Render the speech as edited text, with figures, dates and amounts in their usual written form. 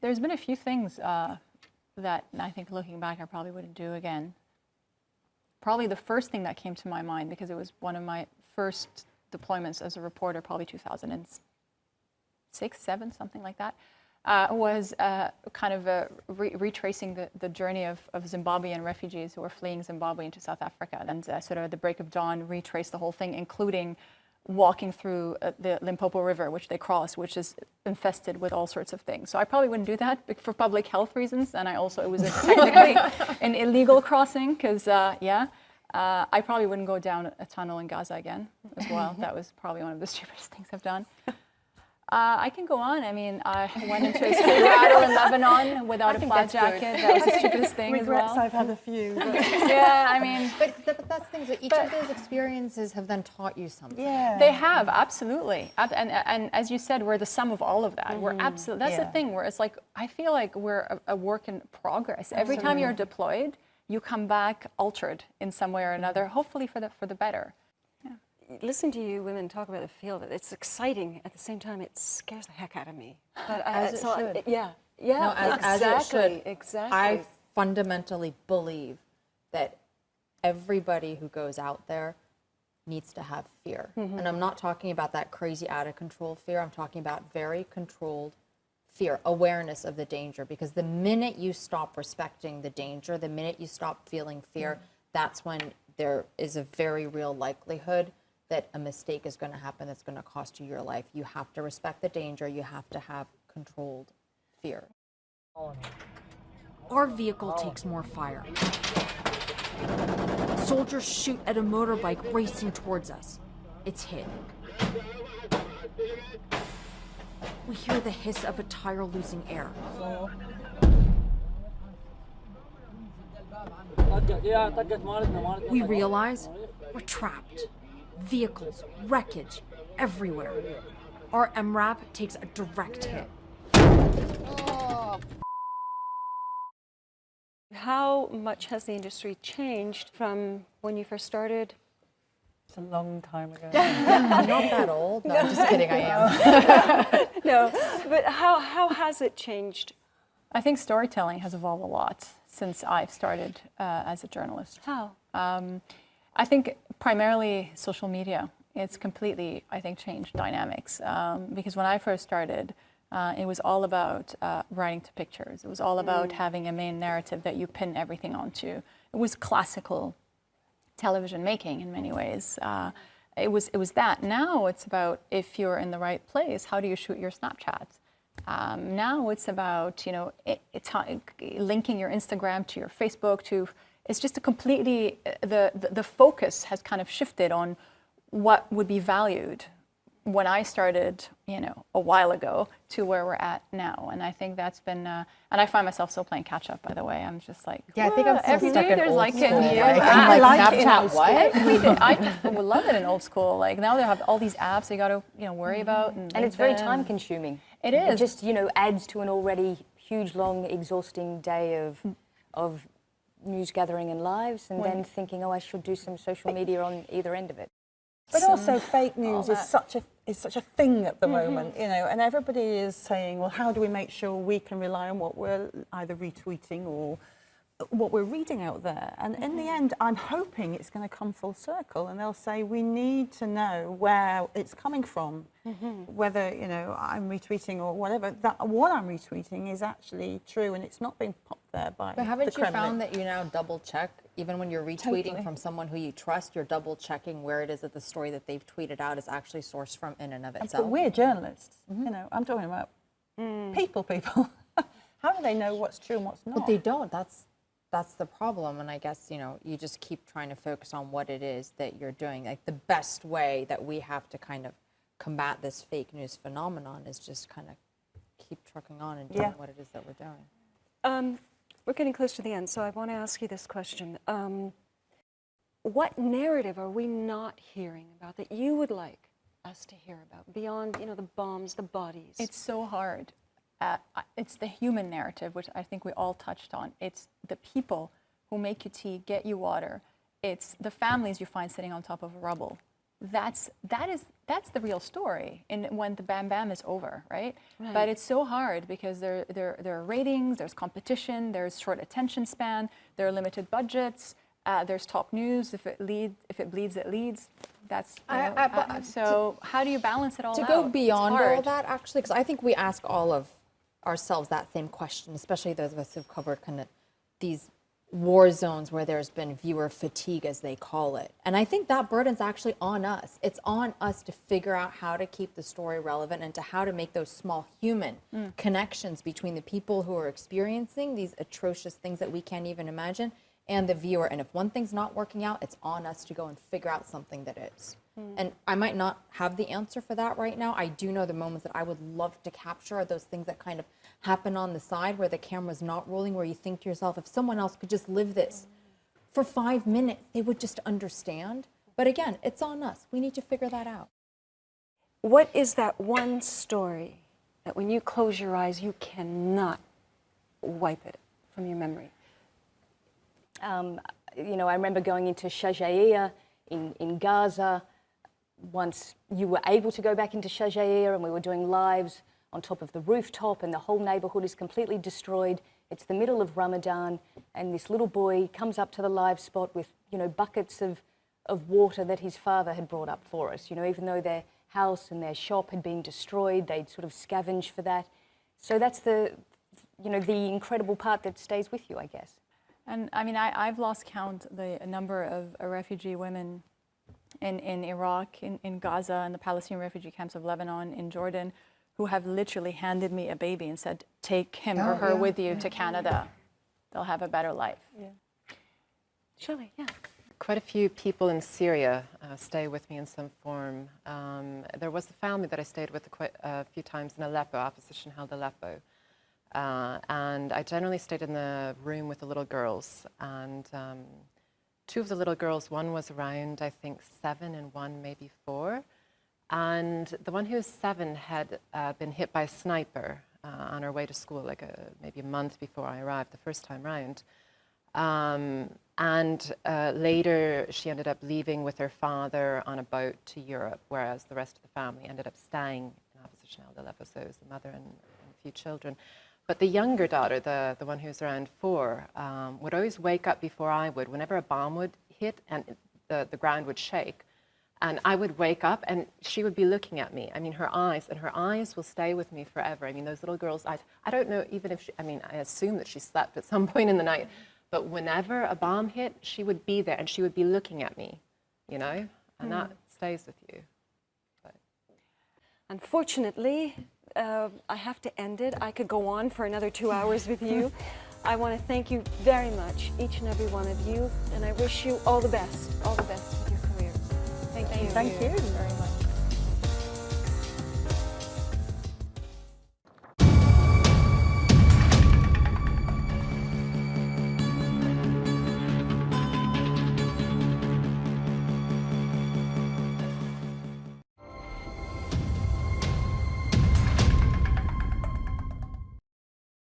There's been a few things that I think, looking back, I probably wouldn't do again. Probably the first thing that came to my mind, because it was one of my first deployments as a reporter, probably 2006, 7, something like that, was kind of retracing the journey of Zimbabwean refugees who were fleeing Zimbabwe into South Africa. And sort of at the break of dawn, retrace the whole thing, including walking through the Limpopo River, which they cross, which is infested with all sorts of things. So I probably wouldn't do that for public health reasons. And I also, it was technically an illegal crossing, because, I probably wouldn't go down a tunnel in Gaza again as well. That was probably one of the stupidest things I've done. I can go on. I mean, I went into a street battle in Lebanon without a plaid jacket. That was the stupidest thing as well. Regrets, I've had a few. But. Yeah, I mean... But that's the thing, so each of those experiences have then taught you something. Yeah. They have, absolutely. And as you said, we're the sum of all of that. Mm-hmm. We're absolutely... That's the thing, where it's like, I feel like we're a work in progress. Every time you're deployed, you come back altered in some way or another, hopefully for the better. Listen to you women talk about the field. It's exciting. At the same time, it scares the heck out of me. But as it should. Yeah, No, as it should. Exactly. I fundamentally believe that everybody who goes out there needs to have fear. Mm-hmm. And I'm not talking about that crazy out of control fear. I'm talking about very controlled fear, awareness of the danger. Because the minute you stop respecting the danger, the minute you stop feeling fear, that's when there is a very real likelihood that a mistake is going to happen that's going to cost you your life. You have to respect the danger. You have to have controlled fear. Our vehicle takes more fire. Soldiers shoot at a motorbike racing towards us. It's hit. We hear the hiss of a tire losing air. We realize we're trapped. Vehicles, wreckage, everywhere. Our MRAP takes a direct hit. How much has the industry changed from when you first started? It's a long time ago. I'm not that old. No, I'm just kidding, I am. No, but how has it changed? I think storytelling has evolved a lot since I've started as a journalist. How? I think primarily social media. It's completely, I think, changed dynamics. Because when I first started, it was all about writing to pictures. It was all about having a main narrative that you pin everything onto. It was classical television making in many ways. It was that. Now it's about, if you're in the right place, how do you shoot your Snapchat? Now it's about, linking your Instagram to your Facebook to... It's just a completely, the focus has kind of shifted on what would be valued when I started, a while ago to where we're at now. And I think that's been, and I find myself still playing catch up, by the way. I'm just like, yeah, I think I'm still every stuck day in there's old like school. a new I like Snapchat, what? I would love it in old school. Like now they have all these apps you got to, worry about. And it's very time consuming. It is. It just, adds to an already huge, long, exhausting day of news gathering and lives, and then thinking, I should do some social media on either end of it. But also, fake news is such a thing at the moment, and everybody is saying, well, how do we make sure we can rely on what we're either retweeting or what we're reading out there? And in the end, I'm hoping it's going to come full circle, and they'll say we need to know where it's coming from, whether I'm retweeting or whatever. That what I'm retweeting is actually true, and it's not being popped there by. But haven't the you Kremlin. found that you now double check, even when you're retweeting from someone who you trust, you're double checking where it is that the story that they've tweeted out is actually sourced from in and of itself? But we're journalists, I'm talking about people. How do they know what's true and what's not? But they don't. That's the problem, and I guess you just keep trying to focus on what it is that you're doing. Like the best way that we have to kind of combat this fake news phenomenon is just kind of keep trucking on and doing what it is that we're doing. We're getting close to the end, so I want to ask you this question. What narrative are we not hearing about that you would like us to hear about beyond, the bombs, the bodies? It's so hard. It's the human narrative, which I think we all touched on. It's the people who make you tea, get you water. It's the families you find sitting on top of rubble. that's the real story. And when the bam bam is over, right? But it's so hard because there are ratings, there's competition, there's short attention span, there are limited budgets, there's top news. If it bleeds, it leads. That's so. How do you balance it all out? To go beyond It's all hard. that, actually, because I think we ask all of ourselves that same question, especially those of us who've covered kind of these war zones where there's been viewer fatigue, as they call it. And I think that burden's actually on us. It's on us to figure out how to keep the story relevant and to how to make those small human connections between the people who are experiencing these atrocious things that we can't even imagine and the viewer. And if one thing's not working out, it's on us to go and figure out something that is. And I might not have the answer for that right now. I do know the moments that I would love to capture are those things that kind of happen on the side where the camera's not rolling, where you think to yourself, if someone else could just live this for 5 minutes, they would just understand. But again, it's on us. We need to figure that out. What is that one story that when you close your eyes, you cannot wipe it from your memory? You know, I remember going into Shajaia in Gaza. Once you were able to go back into Shajaia and we were doing lives on top of the rooftop and the whole neighborhood is completely destroyed. It's the middle of Ramadan and this little boy comes up to the live spot with, you know, buckets of water that his father had brought up for us. You know, even though their house and their shop had been destroyed, they'd sort of scavenged for that. So that's the, you know, the incredible part that stays with you, I guess. And I mean, I've lost count the number of refugee women in Iraq, in Gaza, and the Palestinian refugee camps of Lebanon, in Jordan, who have literally handed me a baby and said, take him or her with you to Canada. They'll have a better life. Yeah. Shirley, yeah. Quite a few people in Syria stay with me in some form. There was a family that I stayed with quite a few times in Aleppo. Opposition held Aleppo. And I generally stayed in the room with the little girls. And two of the little girls, one was around, I think, 7 and one maybe 4. And the one who was 7 had been hit by a sniper on her way to school, like maybe a month before I arrived the first time round. Later, she ended up leaving with her father on a boat to Europe, whereas the rest of the family ended up staying in opposition held Aleppo, so it was the mother and a few children. But the younger daughter, the one who was around 4, would always wake up before I would, whenever a bomb would hit and the ground would shake. And I would wake up and she would be looking at me. I mean, her eyes will stay with me forever. I mean, those little girls' eyes, I don't know even if I assume that she slept at some point in the night, but whenever a bomb hit, she would be there and she would be looking at me, you know, and that stays with you. But. Unfortunately, I have to end it. I could go on for another 2 hours with you. I want to thank you very much, each and every one of you, and I wish you all the best with your careers. Thank you. Thank you very much.